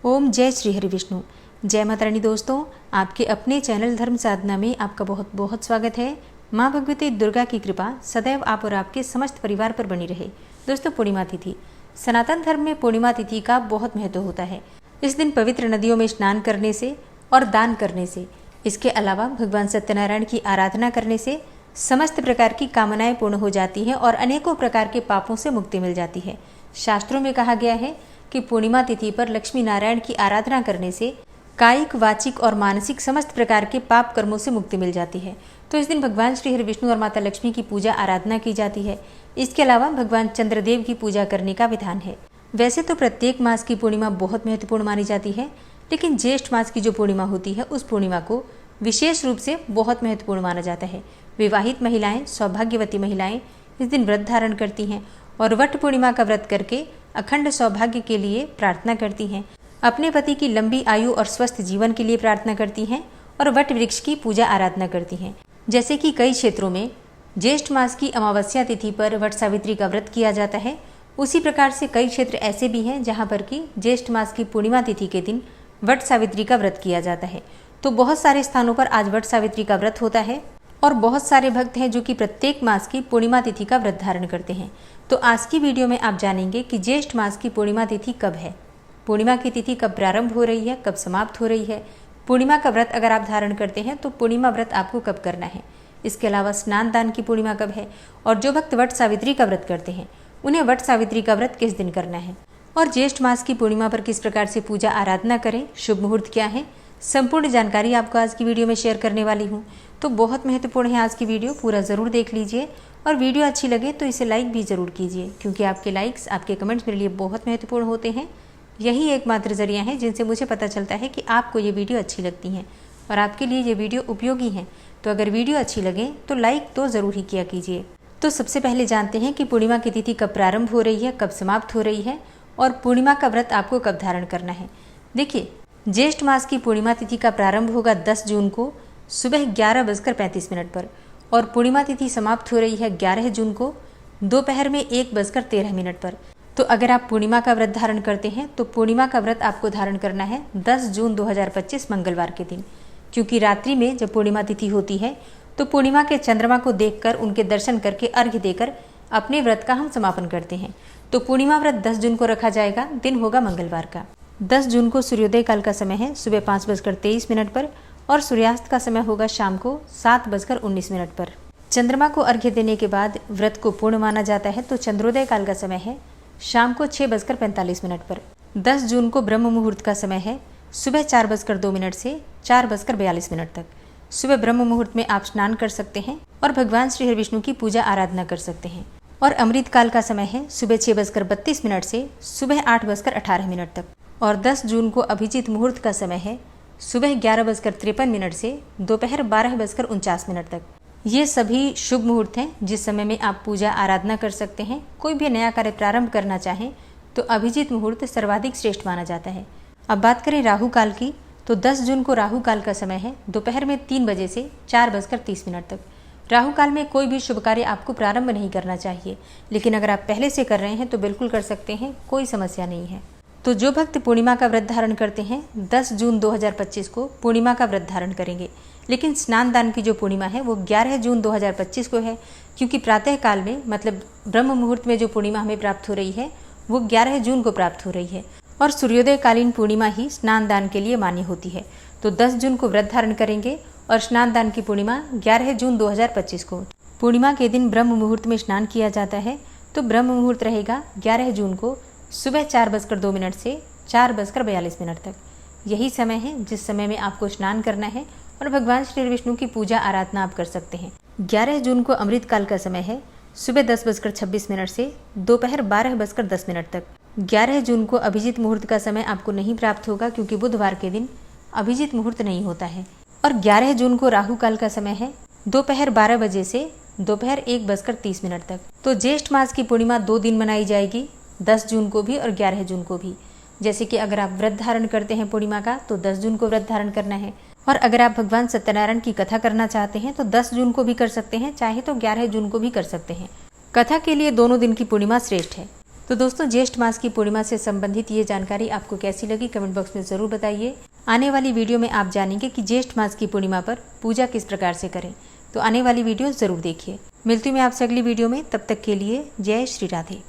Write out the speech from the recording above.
ओम जय श्री हरि विष्णु। जय माता रानी। दोस्तों, आपके अपने चैनल धर्म साधना में आपका बहुत बहुत स्वागत है। माँ भगवती दुर्गा की कृपा सदैव आप और आपके समस्त परिवार पर बनी रहे। दोस्तों, पूर्णिमा तिथि सनातन धर्म में पूर्णिमा तिथि का बहुत महत्व होता है। इस दिन पवित्र नदियों में स्नान करने से और दान करने से, इसके अलावा भगवान सत्यनारायण की आराधना करने से समस्त प्रकार की कामनाएं पूर्ण हो जाती हैं और अनेकों प्रकार के पापों से मुक्ति मिल जाती है। शास्त्रों में कहा गया है कि पूर्णिमा तिथि पर लक्ष्मी नारायण की आराधना करने से कायिक, वाचिक और मानसिक समस्त प्रकार के पाप कर्मों से मुक्ति मिल जाती है। तो इस दिन भगवान श्री हरि विष्णु और माता लक्ष्मी की पूजा आराधना की जाती है। इसके अलावा भगवान चंद्रदेव की पूजा करने का विधान है। वैसे तो प्रत्येक मास की पूर्णिमा बहुत महत्वपूर्ण मानी जाती है, लेकिन ज्येष्ठ मास की जो पूर्णिमा होती है उस पूर्णिमा को विशेष रूप से बहुत महत्वपूर्ण माना जाता है। विवाहित महिलाएं, सौभाग्यवती महिलाएं इस दिन व्रत धारण करती हैं और वट पूर्णिमा का व्रत करके अखंड सौभाग्य के लिए प्रार्थना करती हैं, अपने पति की लंबी आयु और स्वस्थ जीवन के लिए प्रार्थना करती हैं और वट वृक्ष की पूजा आराधना करती हैं। जैसे कि कई क्षेत्रों में ज्येष्ठ मास की अमावस्या तिथि पर वट सावित्री का व्रत किया जाता है, उसी प्रकार से कई क्षेत्र ऐसे भी हैं जहाँ पर कि ज्येष्ठ मास की पूर्णिमा तिथि के दिन वट सावित्री का व्रत किया जाता है। तो बहुत सारे स्थानों पर आज वट सावित्री का व्रत होता है और बहुत सारे भक्त हैं जो कि प्रत्येक मास की पूर्णिमा तिथि का व्रत धारण करते हैं। तो आज की वीडियो में आप जानेंगे कि ज्येष्ठ मास की पूर्णिमा तिथि कब है, पूर्णिमा की तिथि कब प्रारंभ हो रही है, कब समाप्त हो रही है, पूर्णिमा का व्रत अगर आप धारण करते हैं तो पूर्णिमा व्रत आपको कब करना है, इसके अलावा स्नान दान की पूर्णिमा कब है और जो भक्त वट सावित्री का व्रत करते हैं उन्हें वट सावित्री का व्रत किस दिन करना है और ज्येष्ठ मास की पूर्णिमा पर किस प्रकार से पूजा आराधना करें, शुभ मुहूर्त क्या है, संपूर्ण जानकारी आपको आज की वीडियो में शेयर करने वाली हूँ। तो बहुत महत्वपूर्ण है आज की वीडियो, पूरा ज़रूर देख लीजिए और वीडियो अच्छी लगे तो इसे लाइक भी ज़रूर कीजिए, क्योंकि आपके लाइक्स, आपके कमेंट्स मेरे लिए बहुत महत्वपूर्ण होते हैं। यही एकमात्र जरिया है जिनसे मुझे पता चलता है कि आपको ये वीडियो अच्छी लगती हैं और आपके लिए ये वीडियो उपयोगी है। तो अगर वीडियो अच्छी लगे तो लाइक तो ज़रूर ही किया कीजिए। तो सबसे पहले जानते हैं कि पूर्णिमा की तिथि कब प्रारंभ हो रही है, कब समाप्त हो रही है और पूर्णिमा का व्रत आपको कब धारण करना है। देखिए, ज्येष्ठ मास की पूर्णिमा तिथि का प्रारंभ होगा 10 जून को सुबह 11:35 पर और पूर्णिमा तिथि समाप्त हो रही है 11 जून को दोपहर में 1:13 पर। तो अगर आप पूर्णिमा का व्रत धारण करते हैं तो पूर्णिमा का व्रत आपको धारण करना है 10 जून 2025 मंगलवार के दिन, क्योंकि रात्रि में जब पूर्णिमा तिथि होती है तो पूर्णिमा के चंद्रमा को देखकर, उनके दर्शन करके, अर्घ्य देकर अपने व्रत का हम समापन करते हैं। तो पूर्णिमा व्रत 10 जून को रखा जाएगा, दिन होगा मंगलवार का। 10 जून को सूर्योदय काल का समय है सुबह 5:23 पर और सूर्यास्त का समय होगा शाम को 7:19 पर। चंद्रमा को अर्घ्य देने के बाद व्रत को पूर्ण माना जाता है। तो चंद्रोदय काल का समय है शाम को 6:45 पर। 10 जून को ब्रह्म मुहूर्त का समय है सुबह 4:02 से 4:42 तक। सुबह ब्रह्म मुहूर्त में आप स्नान कर सकते हैं और भगवान श्री हरि विष्णु की पूजा आराधना कर सकते हैं। और अमृत काल का समय है सुबह 6:32 से सुबह 8:18 तक। और 10 जून को अभिजीत मुहूर्त का समय है सुबह 11:53 से दोपहर 12:49 तक। ये सभी शुभ मुहूर्त हैं जिस समय में आप पूजा आराधना कर सकते हैं। कोई भी नया कार्य प्रारंभ करना चाहें तो अभिजीत मुहूर्त सर्वाधिक श्रेष्ठ माना जाता है। अब बात करें राहु काल की, तो 10 जून को राहु काल का समय है दोपहर में 3 बजे से 4:30 तक। राहु काल में कोई भी शुभ कार्य आपको प्रारंभ नहीं करना चाहिए, लेकिन अगर आप पहले से कर रहे हैं तो बिल्कुल कर सकते हैं, कोई समस्या नहीं है। तो जो भक्त पूर्णिमा का व्रत धारण करते हैं 10 जून 2025 को पूर्णिमा का व्रत धारण करेंगे, लेकिन स्नान दान की जो पूर्णिमा है वो 11 जून 2025 को है, क्योंकि प्रातः काल में, मतलब ब्रह्म मुहूर्त में जो पूर्णिमा हमें प्राप्त हो रही है वो 11 जून को प्राप्त हो रही है और सूर्योदय कालीन पूर्णिमा ही स्नान दान के लिए मान्य होती है। तो 10 जून को व्रत धारण करेंगे और स्नान दान की पूर्णिमा 11 जून 2025 को। पूर्णिमा के दिन ब्रह्म मुहूर्त में स्नान किया जाता है। तो ब्रह्म मुहूर्त रहेगा 11 जून को सुबह 4:02 से 4:42 तक। यही समय है जिस समय में आपको स्नान करना है और भगवान श्री विष्णु की पूजा आराधना आप कर सकते हैं। 11 जून को अमृत काल का समय है सुबह 10:26 से दोपहर 12:10 तक। 11 जून को अभिजीत मुहूर्त का समय आपको नहीं प्राप्त होगा, क्योंकि बुधवार के दिन अभिजीत मुहूर्त नहीं होता है। और 11 जून को राहु काल का समय है दोपहर 12 बजे से दोपहर 1:30 तक। तो ज्येष्ठ मास की पूर्णिमा 2 दिन मनाई जाएगी, 10 जून को भी और 11 जून को भी। जैसे कि अगर आप व्रत धारण करते हैं पूर्णिमा का तो 10 जून को व्रत धारण करना है, और अगर आप भगवान सत्यनारायण की कथा करना चाहते हैं तो 10 जून को भी कर सकते हैं, चाहे तो 11 जून को भी कर सकते हैं। कथा के लिए दोनों दिन की पूर्णिमा श्रेष्ठ है। तो दोस्तों, ज्येष्ठ मास की पूर्णिमा से संबंधित ये जानकारी आपको कैसी लगी कमेंट बॉक्स में ज़रूर बताइए। आने वाली वीडियो में आप जानेंगे कि ज्येष्ठ मास की पूर्णिमा पर पूजा किस प्रकार से करें, तो आने वाली वीडियो ज़रूर देखिए। मिलती हूँ मैं आपसे अगली वीडियो में, तब तक के लिए जय श्री राधे।